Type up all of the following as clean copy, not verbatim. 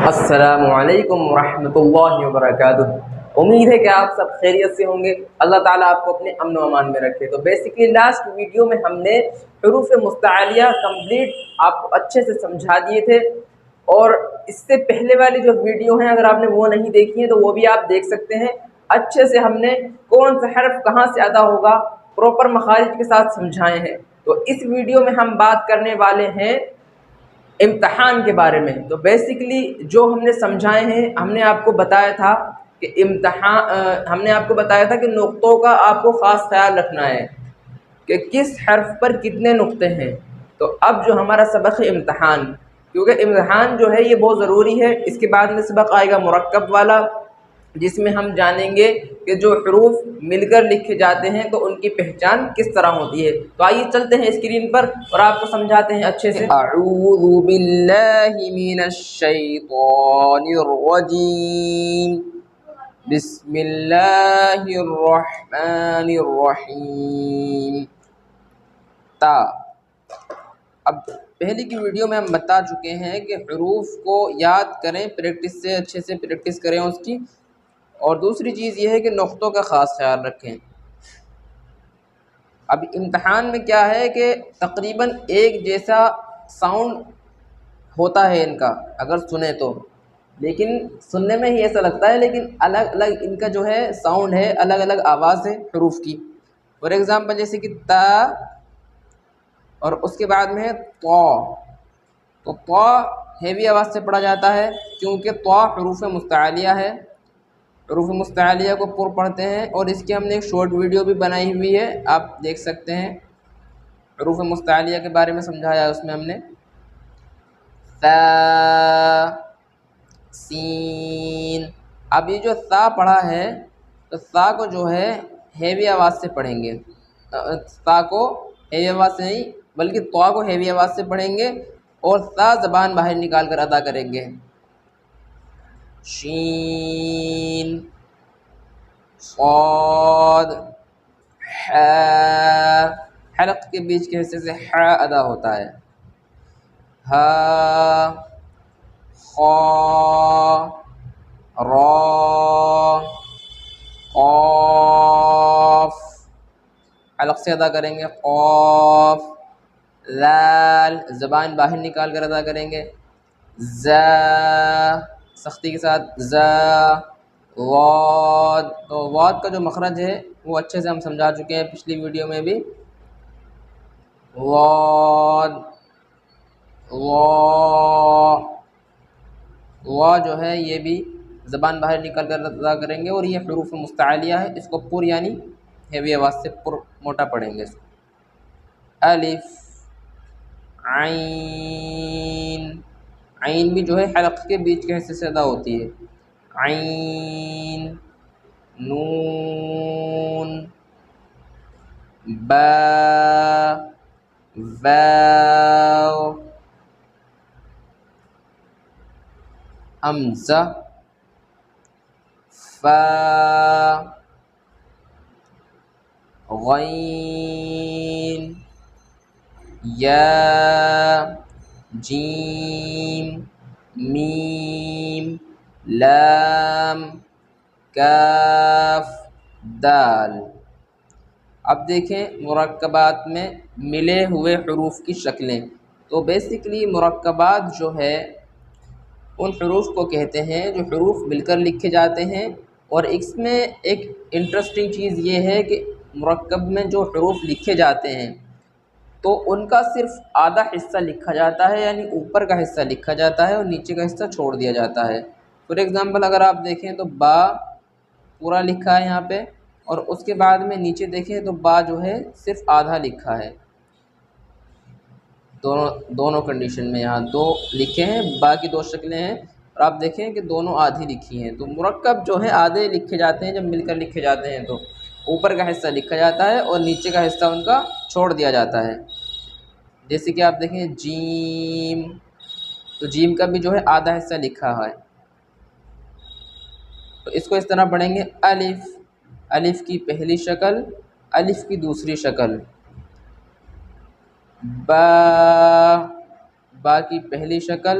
السلام علیکم ورحمۃ اللہ وبرکاتہ۔ امید ہے کہ آپ سب خیریت سے ہوں گے۔ اللہ تعالیٰ آپ کو اپنے امن و امان میں رکھے۔ تو بیسیکلی لاسٹ ویڈیو میں ہم نے حروف مستعلیہ کمپلیٹ آپ کو اچھے سے سمجھا دیے تھے، اور اس سے پہلے والی جو ویڈیو ہیں اگر آپ نے وہ نہیں دیکھی ہیں تو وہ بھی آپ دیکھ سکتے ہیں۔ اچھے سے ہم نے کون سا حرف کہاں سے ادا ہوگا پراپر مخارج کے ساتھ سمجھائے ہیں۔ تو اس ویڈیو میں ہم بات کرنے والے ہیں امتحان کے بارے میں۔ تو بیسیکلی جو ہم نے سمجھائے ہیں، ہم نے آپ کو بتایا تھا کہ نقطوں کا آپ کو خاص خیال رکھنا ہے کہ کس حرف پر کتنے نقطے ہیں۔ تو اب جو ہمارا سبق ہے امتحان، کیونکہ امتحان جو ہے یہ بہت ضروری ہے۔ اس کے بعد میں سبق آئے گا مرکب والا، جس میں ہم جانیں گے کہ جو حروف مل کر لکھے جاتے ہیں تو ان کی پہچان کس طرح ہوتی ہے۔ تو آئیے چلتے ہیں اسکرین پر اور آپ کو سمجھاتے ہیں اچھے سے۔ اعوذ باللہ من الشیطان الرجیم، بسم اللہ الرحمن الرحیم۔ تا، اب پہلے کی ویڈیو میں ہم بتا چکے ہیں کہ حروف کو یاد کریں، پریکٹس سے اچھے سے پریکٹس کریں اس کی، اور دوسری چیز یہ ہے کہ نقطوں کا خاص خیال رکھیں۔ اب امتحان میں کیا ہے کہ تقریباً ایک جیسا ساؤنڈ ہوتا ہے ان کا اگر سنیں تو، لیکن سننے میں ہی ایسا لگتا ہے، لیکن الگ الگ ان کا جو ہے ساؤنڈ ہے، الگ الگ آواز ہے حروف کی۔ فار ایگزامپل جیسے کہ تا، اور اس کے بعد میں ہے طا۔ تو طا ہیوی آواز سے پڑھا جاتا ہے کیونکہ طا حروف مستعلیہ ہے۔ حروف مستعلیہ کو پر پڑھتے ہیں، اور اس کی ہم نے ایک شارٹ ویڈیو بھی بنائی ہوئی ہے، آپ دیکھ سکتے ہیں۔ حروف مستعلیہ کے بارے میں سمجھایا ہے اس میں ہم نے۔ ثا، سین۔ اب یہ جو ثا پڑھا ہے تو ثا کو جو ہے ہیوی آواز سے پڑھیں گے، ثا کو ہیوی آواز سے نہیں بلکہ طا کو ہیوی آواز سے پڑھیں گے، اور ثا زبان باہر نکال کر ادا کریں گے۔ شین، صاد، ح، حلق کے بیچ کے حصے سے ح ادا ہوتا ہے۔ ہا، خا، را، قاف، حلق سے ادا کریں گے، قاف، ذال، زبان باہر نکال کر ادا کریں گے، ذا، سختی کے ساتھ، ذا، واد۔ تو واد کا جو مخرج ہے وہ اچھے سے ہم سمجھا چکے ہیں پچھلی ویڈیو میں بھی۔ واد، وا، وا جو ہے یہ بھی زبان باہر نکال کر ادا کریں گے، اور یہ حروف مستعلیہ ہے، اس کو پر یعنی ہیوی آواز سے پر موٹا پڑھیں گے۔ الف، عین، عین بھی جو ہے حلق کے بیچ کے حصے سے ادا ہوتی ہے۔ عین، نون، با، واو، حمزہ، فا، غین، یا، جیم، میم، لام، کاف، دال۔ اب دیکھیں مرکبات میں ملے ہوئے حروف کی شکلیں۔ تو بیسیکلی مرکبات جو ہے ان حروف کو کہتے ہیں جو حروف مل کر لکھے جاتے ہیں، اور اس میں ایک انٹرسٹنگ چیز یہ ہے کہ مرکب میں جو حروف لکھے جاتے ہیں تو ان کا صرف آدھا حصہ لکھا جاتا ہے، یعنی اوپر کا حصہ لکھا جاتا ہے اور نیچے کا حصہ چھوڑ دیا جاتا ہے۔ فار ایگزامپل اگر آپ دیکھیں تو با پورا لکھا ہے یہاں پہ، اور اس کے بعد میں نیچے دیکھیں تو با جو ہے صرف آدھا لکھا ہے۔ دونوں کنڈیشن میں یہاں دو لکھے ہیں، با کی دو شکلیں ہیں، اور آپ دیکھیں کہ دونوں آدھی لکھی ہیں۔ تو مرکب جو ہے آدھے لکھے جاتے ہیں جب مل کر لکھے جاتے ہیں، تو اوپر کا حصہ لکھا جاتا ہے اور نیچے کا حصہ ان کا چھوڑ دیا جاتا ہے۔ جیسے کہ آپ دیکھیں جیم، تو جیم کا بھی جو ہے آدھا حصہ لکھا ہے، تو اس کو اس طرح پڑھیں گے۔ الف، الف کی پہلی شکل، الف کی دوسری شکل۔ با، با کی پہلی شکل،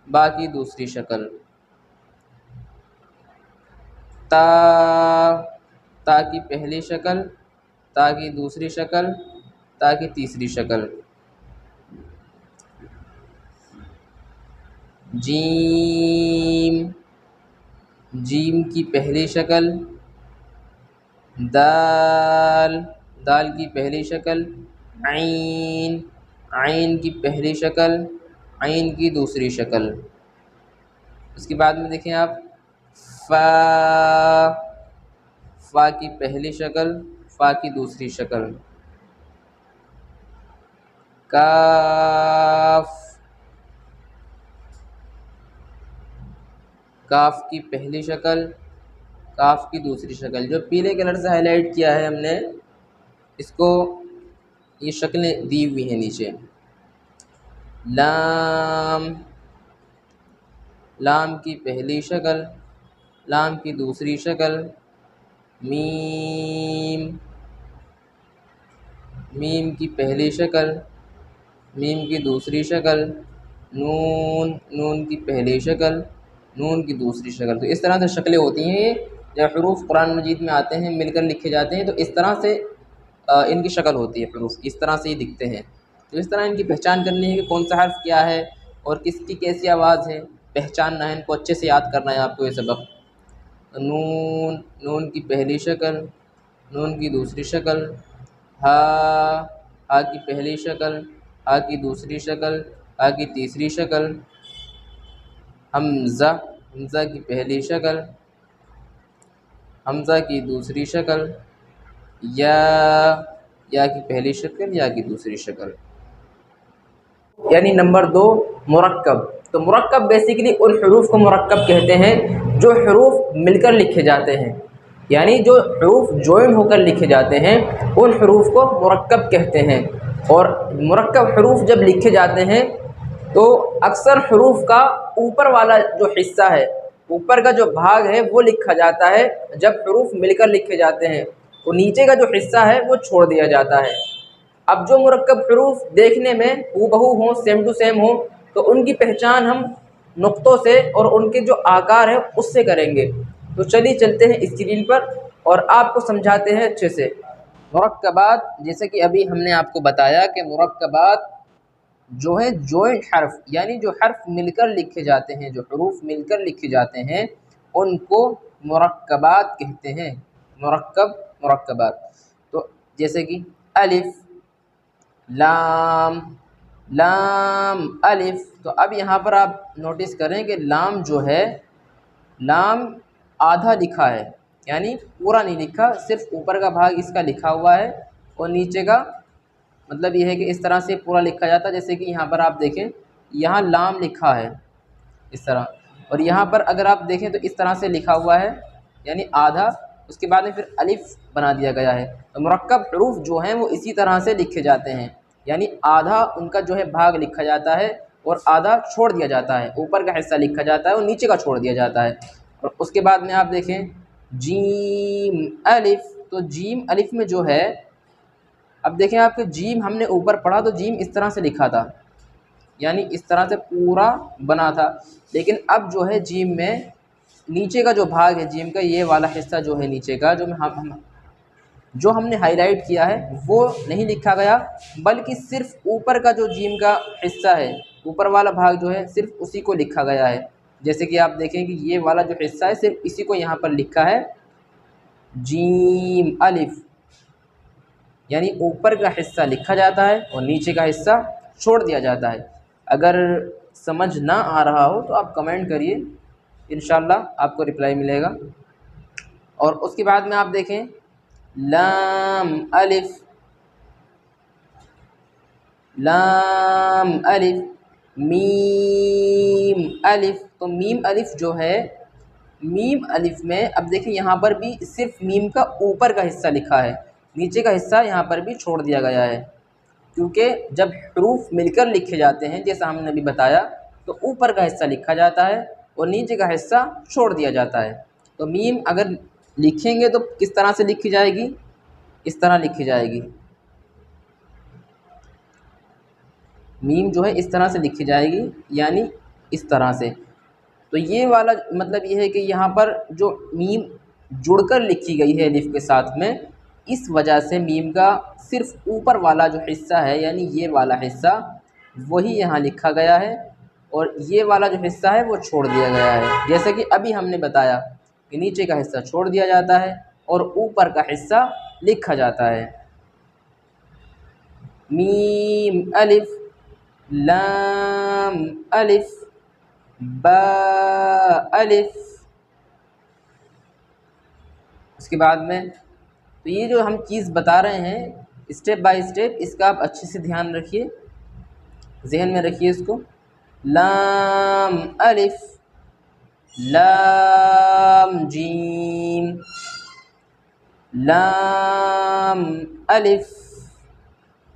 با کی دوسری شکل، تا، تا کی پہلی شکل، تا کی دوسری شکل، تا کی تیسری شکل، جیم، جیم کی پہلی شکل، دال، دال کی پہلی شکل، عین، عین کی پہلی شکل، عین کی دوسری شکل۔ اس کے بعد میں دیکھیں آپ، فا، فا کی پہلی شکل، فا کی دوسری شکل، کاف، کاف کی پہلی شکل، کاف کی دوسری شکل۔ جو پیلے کلر سے ہائی لائٹ کیا ہے ہم نے، اس کو یہ شکلیں دی ہوئی ہیں نیچے۔ لام، لام کی پہلی شکل، لام کی دوسری شکل، میم، میم کی پہلی شکل، میم کی دوسری شکل، نون، نون کی پہلی شکل، نون کی دوسری شکل۔ تو اس طرح سے شکلیں ہوتی ہیں، جب حروف قرآن مجید میں آتے ہیں مل کر لکھے جاتے ہیں تو اس طرح سے ان کی شکل ہوتی ہے، حروف اس طرح سے ہی دکھتے ہیں۔ تو اس طرح ان کی پہچان کرنی ہے کہ کون سا حرف کیا ہے اور کس کی کیسی آواز ہے، پہچاننا ہے، ان کو اچھے سے یاد کرنا ہے آپ کو یہ سبق۔ نون، نون کی پہلی شکل، نون کی دوسری شکل، ہا، ہا کی پہلی شکل، ہا کی دوسری شکل، ہا کی تیسری شکل، حمزہ، حمزہ کی پہلی شکل، حمزہ کی دوسری شکل، یا، یا کی پہلی شکل، یا کی دوسری شکل۔ یعنی نمبر 2، مرکب۔ تو مرکب بیسیکلی ان حروف کو مرکب کہتے ہیں جو حروف مل کر لکھے جاتے ہیں، یعنی جو حروف جوائن ہو کر لکھے جاتے ہیں ان حروف کو مرکب کہتے ہیں۔ اور مرکب حروف جب لکھے جاتے ہیں تو اکثر حروف کا اوپر والا جو حصہ ہے، اوپر کا جو بھاگ ہے وہ لکھا جاتا ہے جب حروف مل کر لکھے جاتے ہیں، تو نیچے کا جو حصہ ہے وہ چھوڑ دیا جاتا ہے۔ اب جو مرکب حروف دیکھنے میں ہو بہو ہوں، سیم ٹو سیم ہوں، تو ان کی پہچان ہم نقطوں سے اور ان کے جو آکار ہے اس سے کریں گے۔ تو چلیے چلتے ہیں اسکرین پر اور آپ کو سمجھاتے ہیں اچھے سے۔ مرکبات، جیسے کہ ابھی ہم نے آپ کو بتایا کہ مرکبات جو ہیں جوائنٹ حرف، یعنی جو حرف مل کر لکھے جاتے ہیں، جو حروف مل کر لکھے جاتے ہیں ان کو مرکبات کہتے ہیں۔ مرکب، مرکبات۔ تو جیسے کہ الف، لام، لام، الف۔ تو اب یہاں پر آپ نوٹس کریں کہ لام جو ہے، لام آدھا لکھا ہے، یعنی پورا نہیں لکھا، صرف اوپر کا بھاگ اس کا لکھا ہوا ہے اور نیچے کا مطلب یہ ہے کہ اس طرح سے پورا لکھا جاتا ہے۔ جیسے کہ یہاں پر آپ دیکھیں، یہاں لام لکھا ہے اس طرح، اور یہاں پر اگر آپ دیکھیں تو اس طرح سے لکھا ہوا ہے، یعنی آدھا، اس کے بعد میں پھر الف بنا دیا گیا ہے۔ تو مرکب حروف جو ہیں وہ اسی طرح سے لکھے جاتے ہیں، یعنی آدھا ان کا جو ہے بھاگ لکھا جاتا ہے اور آدھا چھوڑ دیا جاتا ہے، اوپر کا حصہ لکھا جاتا ہے اور نیچے کا چھوڑ دیا جاتا ہے۔ اور اس کے بعد میں آپ دیکھیں جیم، الف۔ تو جیم، الف میں جو ہے، اب دیکھیں آپ کہ جیم ہم نے اوپر پڑھا تو جیم اس طرح سے لکھا تھا، یعنی اس طرح سے پورا بنا تھا، لیکن اب جو ہے جیم میں نیچے کا جو بھاگ ہے جیم کا، یہ والا حصہ جو ہے نیچے کا جو ہم نے ہائی لائٹ کیا ہے وہ نہیں لکھا گیا، بلکہ صرف اوپر کا جو جیم کا حصہ ہے، اوپر والا بھاگ جو ہے صرف اسی کو لکھا گیا ہے۔ جیسے کہ آپ دیکھیں کہ یہ والا جو حصہ ہے صرف اسی کو یہاں پر لکھا ہے جیم الف، یعنی اوپر کا حصہ لکھا جاتا ہے اور نیچے کا حصہ چھوڑ دیا جاتا ہے۔ اگر سمجھ نہ آ رہا ہو تو آپ کمنٹ کریے، انشاءاللہ آپ کو رپلائی ملے گا۔ اور اس کے بعد میں آپ دیکھیں لام الف، لام الف، میم الف۔ تو میم الف جو ہے، میم الف میں اب دیکھیں یہاں پر بھی صرف میم کا اوپر کا حصہ لکھا ہے، نیچے کا حصہ یہاں پر بھی چھوڑ دیا گیا ہے، کیونکہ جب حروف مل کر لکھے جاتے ہیں جیسا ہم نے ابھی بتایا تو اوپر کا حصہ لکھا جاتا ہے اور نیچے کا حصہ چھوڑ دیا جاتا ہے۔ تو میم اگر لکھیں گے تو کس طرح سے لکھی جائے گی؟ اس طرح لکھی جائے گی، میم جو ہے اس طرح سے لکھی جائے گی، یعنی اس طرح سے۔ تو یہ والا مطلب یہ ہے کہ یہاں پر جو میم جڑ کر لکھی گئی ہے الف کے ساتھ میں، اس وجہ سے میم کا صرف اوپر والا جو حصہ ہے یعنی یہ والا حصہ وہی یہاں لکھا گیا ہے، اور یہ والا جو حصہ ہے وہ چھوڑ دیا گیا ہے، جیسے کہ ابھی ہم نے بتایا کہ نیچے کا حصہ چھوڑ دیا جاتا ہے اور اوپر کا حصہ لکھا جاتا ہے۔ میم الف لام الف با الف۔ اس کے بعد میں تو یہ جو ہم چیز بتا رہے ہیں اسٹیپ بائی اسٹیپ، اس کا آپ اچھے سے دھیان رکھیے، ذہن میں رکھیے اس کو۔ لام الف لام جیم لام الف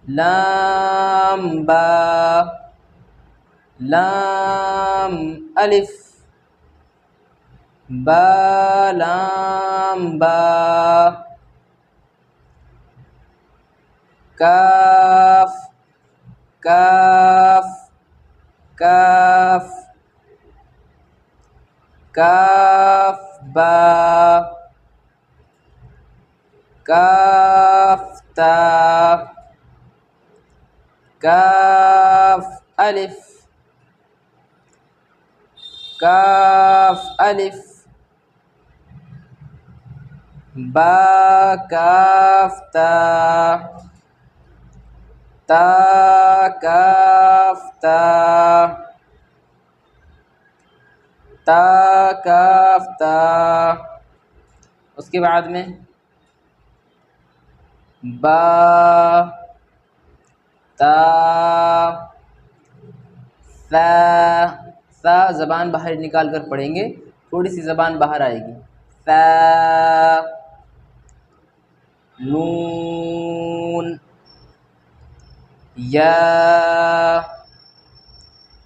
لام با لام الف با لام با کاف کاف کاف کاف با کاف تا کاف الف کاف الف با کاف تا تا کاف تا تا کاف تا۔ اس کے بعد میں با تا ثا، ثا زبان باہر نکال کر پڑھیں گے، تھوڑی سی زبان باہر آئے گی۔ ثا نون یا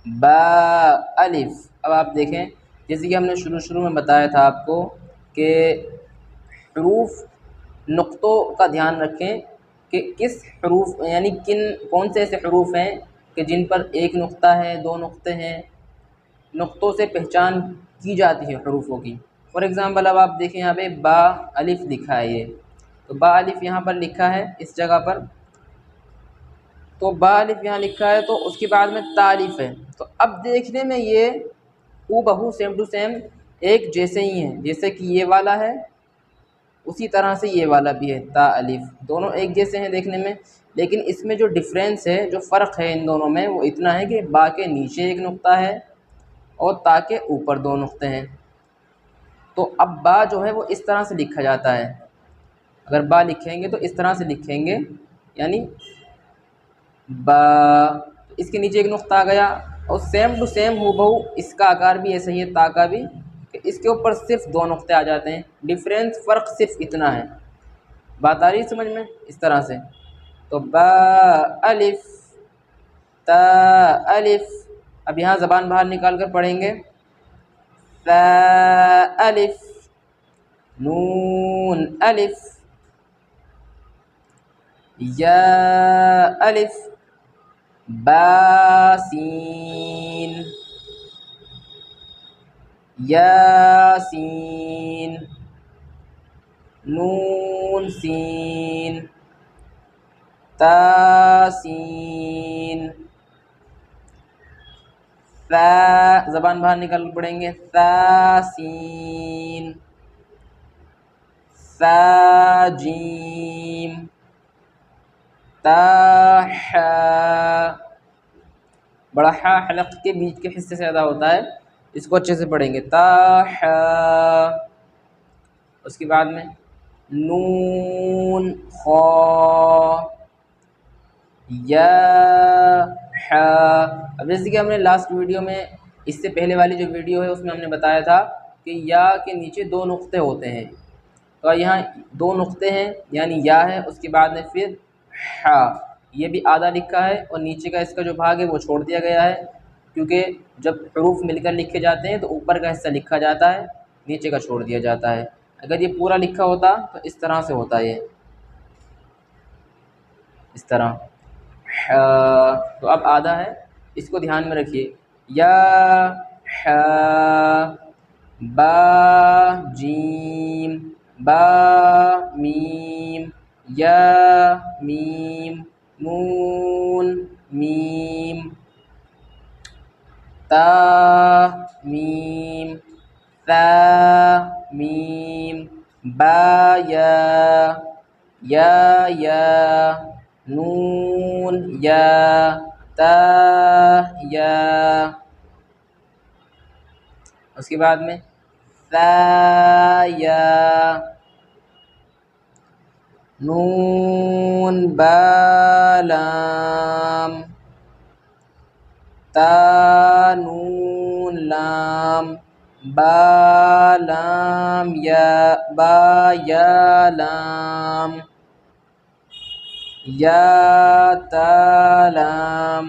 با الف۔ اب آپ دیکھیں جیسے کہ ہم نے شروع میں بتایا تھا آپ کو کہ حروف نقطوں کا دھیان رکھیں کہ کس حروف یعنی کون سے ایسے حروف ہیں کہ جن پر ایک نقطہ ہے، دو نقطے ہیں، نقطوں سے پہچان کی جاتی ہے حروفوں کی۔ فار ایگزامپل اب آپ دیکھیں یہاں پہ با الف لکھا ہے، یہ تو با الف یہاں پر لکھا ہے اس جگہ پر، تو با الف یہاں لکھا ہے تو اس کے بعد میں تا الف ہے، تو اب دیکھنے میں یہ بہو سیم ٹو سیم ایک جیسے ہی ہیں، جیسے کہ یہ والا ہے اسی طرح سے یہ والا بھی ہے تا الف، دونوں ایک جیسے ہیں دیکھنے میں، لیکن اس میں جو ڈفرینس ہے، جو فرق ہے ان دونوں میں وہ اتنا ہے کہ با کے نیچے ایک نقطہ ہے اور تا کے اوپر دو نقطے ہیں۔ تو اب با جو ہے وہ اس طرح سے لکھا جاتا ہے، اگر با لکھیں گے تو اس طرح سے لکھیں گے، یعنی با، اس کے نیچے ایک نقطہ آ گیا، اور سیم ٹو سیم ہو بہو اس کا آکار بھی ایسا ہی ہے تا کا بھی، کہ اس کے اوپر صرف دو نقطے آ جاتے ہیں، ڈفرینس فرق صرف اتنا ہے۔ بات آ رہی سمجھ میں؟ اس طرح سے تو با الف تا الف، اب یہاں زبان باہر نکال کر پڑھیں گے، ثا الف نون الف یا الف با سین یا سین نون سین تا سین ثا، زبان باہر نکال کر پڑھیں گے، ثا سین ثا جیم تا حا، بڑا حا حلق کے بیچ کے حصے سے ادا ہوتا ہے، اس کو اچھے سے پڑھیں گے، تا حا۔ اس کے بعد میں نون خا یا حا۔ اب جیسے کہ ہم نے لاسٹ ویڈیو میں، اس سے پہلے والی جو ویڈیو ہے اس میں ہم نے بتایا تھا کہ یا کے نیچے دو نقطے ہوتے ہیں، تو یہاں دو نقطے ہیں یعنی یا ہے، اس کے بعد میں پھر حا، یہ بھی آدھا لکھا ہے اور نیچے کا اس کا جو بھاگ ہے وہ چھوڑ دیا گیا ہے، کیونکہ جب حروف مل کر لکھے جاتے ہیں تو اوپر کا حصہ لکھا جاتا ہے، نیچے کا چھوڑ دیا جاتا ہے۔ اگر یہ پورا لکھا ہوتا تو اس طرح سے ہوتا ہے، یہ اس طرح۔ تو اب آدھا ہے، اس کو دھیان میں رکھیے، یا حا با جیم با میم یا میم نون میم تا میم ثا میم با یا نون یا تا یا، اس کے بعد میں ثا یا نون با لام تا نون لام با لام یا با یا لام یا تا لام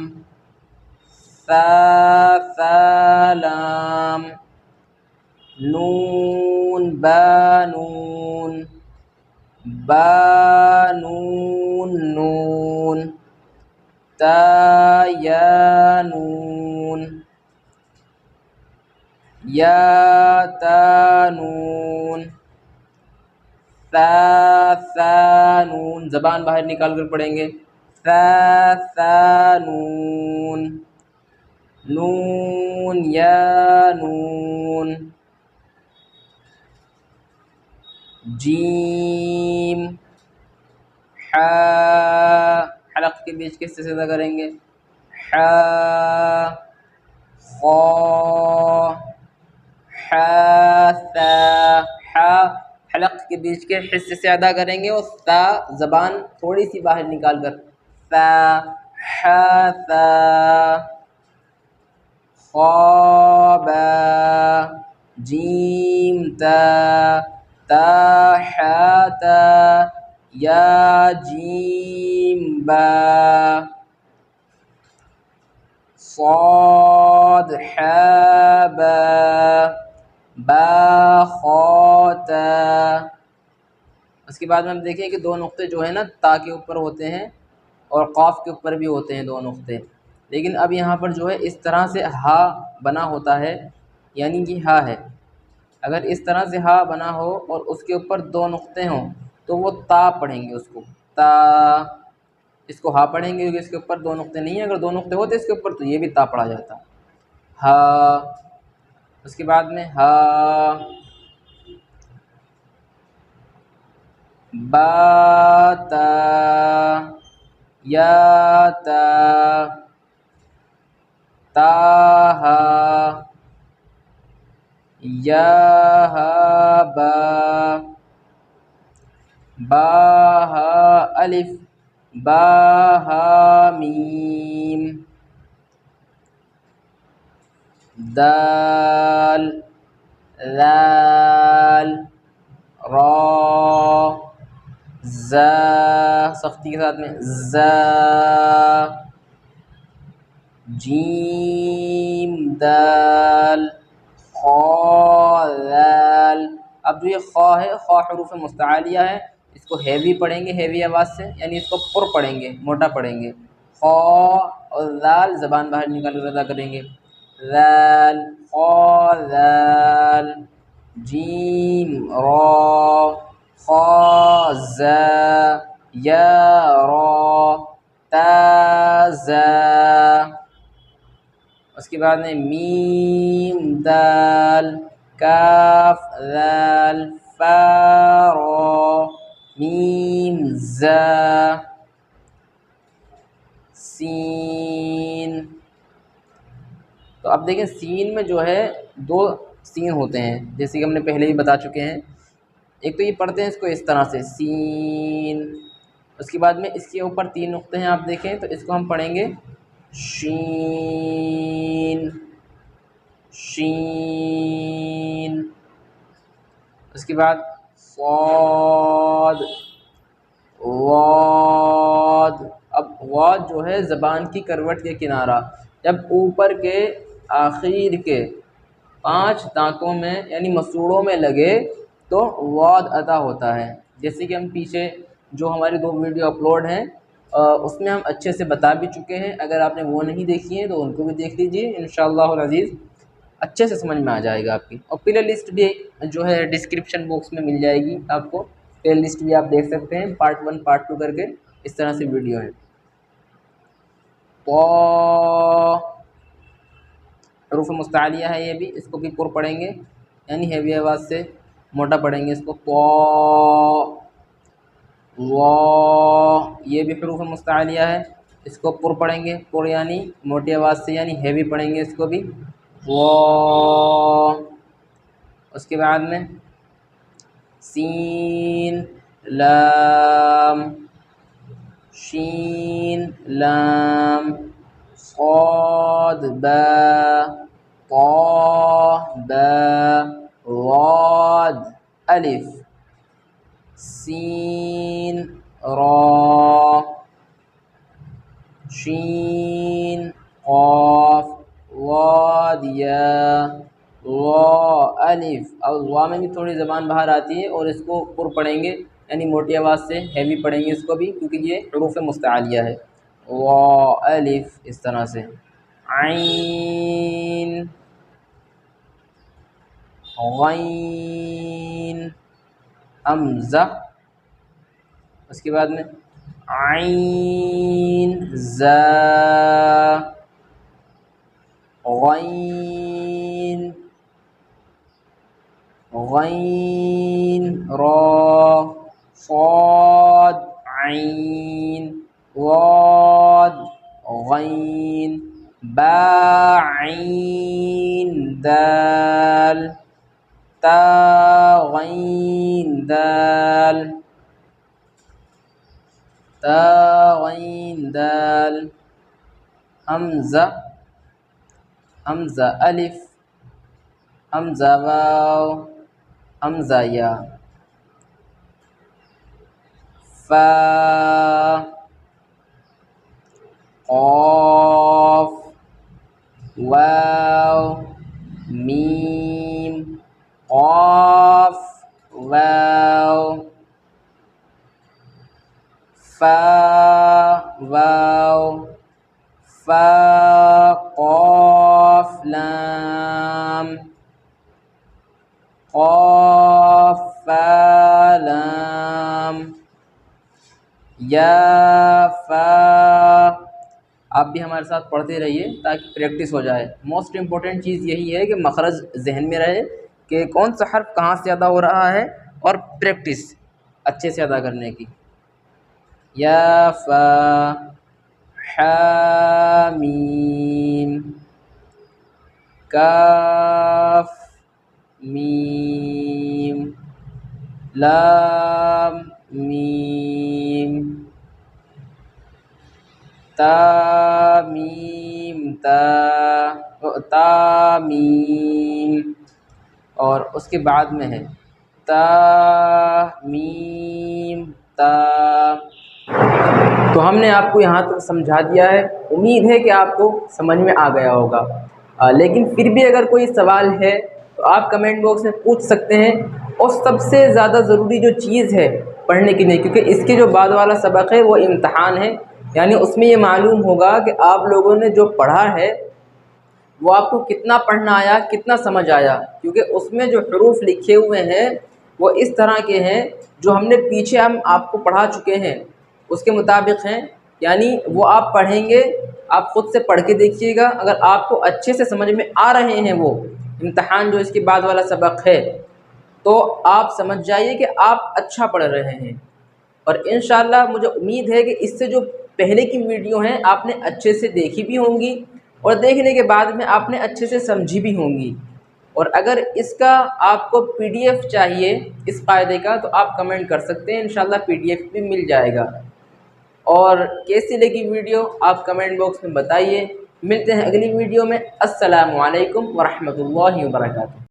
ثا لام نون با نون با نون نون تا یا نون یا تا نون ثا نون، زبان باہر نکال کر پڑھیں گے ثا نون نون یا نون جیم حا، حلق کے بیچ کے حصے سے ادا کریں گے حا خا حا حا حلق کے بیچ کے حصے سے ادا کریں گے اور تا زبان تھوڑی سی باہر نکال کر تا حا خواب جیم تا حاتا یا جیم با صاد حابا با خوتا۔ اس کے بعد میں ہم دیکھیں کہ دو نقطے جو ہیں نا تا کے اوپر ہوتے ہیں اور قاف کے اوپر بھی ہوتے ہیں دو نقطے، لیکن اب یہاں پر جو ہے اس طرح سے ہا بنا ہوتا ہے، یعنی کہ ہا ہے، اگر اس طرح سے ہا بنا ہو اور اس کے اوپر دو نقطے ہوں تو وہ تا پڑھیں گے، اس کو تا، اس کو ہا پڑھیں گے کیونکہ اس کے اوپر دو نقطے نہیں ہیں، اگر دو نقطے ہوتے اس کے اوپر تو یہ بھی تا پڑھا جاتا ہا۔ اس کے بعد میں ہا با تا یا تا تا ہا یا ہا با با ہا الف با ہا میم دال ذال را زا، سختی کے ساتھ میں زا جیم دال خا ذال۔ اب جو یہ خا ہے، خا حروف مستعلیہ ہے، اس کو ہیوی پڑھیں گے، ہیوی آواز سے، یعنی اس کو پر پڑھیں گے، موٹا پڑھیں گے، خا اور ذال زبان باہر نکال کر ادا کریں گے، ذال خا ذال جیم را خا زا یا را تا زا۔ اس کے بعد میں میم دال کاف ذال فا را میم زا سین۔ تو اب دیکھیں سین میں جو ہے دو سین ہوتے ہیں، جیسے کہ ہم نے پہلے ہی بتا چکے ہیں، ایک تو یہ پڑھتے ہیں اس کو اس طرح سے سین، اس کے بعد میں اس کے اوپر تین نقطے ہیں، آپ دیکھیں تو اس کو ہم پڑھیں گے شین شین۔ اس کے بعد صاد واد۔ اب واد جو ہے زبان کی کروٹ کے کنارہ، جب اوپر کے آخر کے 5 دانتوں میں یعنی مسوڑوں میں لگے تو واد ادا ہوتا ہے، جیسے کہ ہم پیچھے جو ہماری 2 ویڈیو اپلوڈ ہیں اس میں ہم اچھے سے بتا بھی چکے ہیں، اگر آپ نے وہ نہیں دیکھی ہیں تو ان کو بھی دیکھ لیجیے، انشاءاللہ العزیز اچھے سے سمجھ میں آ جائے گا آپ کی۔ اور پلے لسٹ بھی جو ہے ڈسکرپشن باکس میں مل جائے گی آپ کو، پلے لسٹ بھی آپ دیکھ سکتے ہیں، پارٹ 1 پارٹ 2 کر کے اس طرح سے ویڈیو ہے۔ تو حروف مستعلیہ ہے یہ بھی، اس کو بھی پر پڑھیں گے، یعنی ہیوی آواز سے موٹا پڑھیں گے اس کو، تو یہ بھی حروف مستعلیہ ہے، اس کو پر پڑھیں گے، پر یعنی موٹی آواز سے، یعنی ہیوی پڑھیں گے اس کو بھی، اس کے بعد میں سین لام، شین لام، صاد با، طا با، ضاد الف، سین را، شین قاف، ضاد یا، وا الف۔ اور وا میں بھی تھوڑی زبان باہر آتی ہے، اور اس کو پر پڑھیں گے، یعنی موٹی آواز سے ہیوی پڑھیں گے اس کو بھی، کیونکہ یہ حروف مستعلیہ ہے۔ وا الف اس طرح سے، عین، غین، حمزہ، اس کے بعد میں عین زا، غین، غین را، صاد عین، ضاد غین، با عین دال، تا غین دال، تا غین دال، حمزہ، حمزہ الف، حمزہ واو، حمزہ یا، فا، قاف، واو، میم، قاف، واو، فا، واو، فا، قاف، لام، قاف، فا، لام، یا، فا۔ آپ بھی ہمارے ساتھ پڑھتے رہیے تاکہ پریکٹس ہو جائے۔ موسٹ امپورٹنٹ چیز یہی ہے کہ مخرج ذہن میں رہے کہ کون سا حرف کہاں سے ادا ہو رہا ہے، اور پریکٹس اچھے سے ادا کرنے کی۔ یا، فا، حا میم، کاف میم، لام میم، تا میم، تا میم، اور اس کے بعد میں ہے تا میم تا۔ تو ہم نے آپ کو یہاں تک سمجھا دیا ہے، امید ہے کہ آپ کو سمجھ میں آ گیا ہوگا، لیکن پھر بھی اگر کوئی سوال ہے تو آپ کمنٹ باکس میں پوچھ سکتے ہیں۔ اور سب سے زیادہ ضروری جو چیز ہے پڑھنے کے لیے، کیونکہ اس کے جو بعد والا سبق ہے وہ امتحان ہے، یعنی اس میں یہ معلوم ہوگا کہ آپ لوگوں نے جو پڑھا ہے وہ آپ کو کتنا پڑھنا آیا، کتنا سمجھ آیا، کیونکہ اس میں جو حروف لکھے ہوئے ہیں وہ اس طرح کے ہیں جو ہم نے پیچھے ہم آپ کو پڑھا چکے ہیں اس کے مطابق ہیں، یعنی وہ آپ پڑھیں گے، آپ خود سے پڑھ کے دیکھیے گا، اگر آپ کو اچھے سے سمجھ میں آ رہے ہیں وہ امتحان جو اس کے بعد والا سبق ہے، تو آپ سمجھ جائیے کہ آپ اچھا پڑھ رہے ہیں۔ اور انشاءاللہ مجھے امید ہے کہ اس سے جو پہلے کی ویڈیو ہیں آپ نے اچھے سے دیکھی بھی ہوں گی، اور دیکھنے کے بعد میں آپ نے اچھے سے سمجھی بھی ہوں گی۔ اور اگر اس کا آپ کو پی ڈی ایف چاہیے اس قاعدے کا تو آپ کمنٹ کر سکتے ہیں، انشاءاللہ پی ڈی ایف بھی مل جائے گا۔ اور کیسی لگی ویڈیو آپ کمنٹ باکس میں بتائیے۔ ملتے ہیں اگلی ویڈیو میں۔ السلام علیکم ورحمۃ اللہ وبرکاتہ۔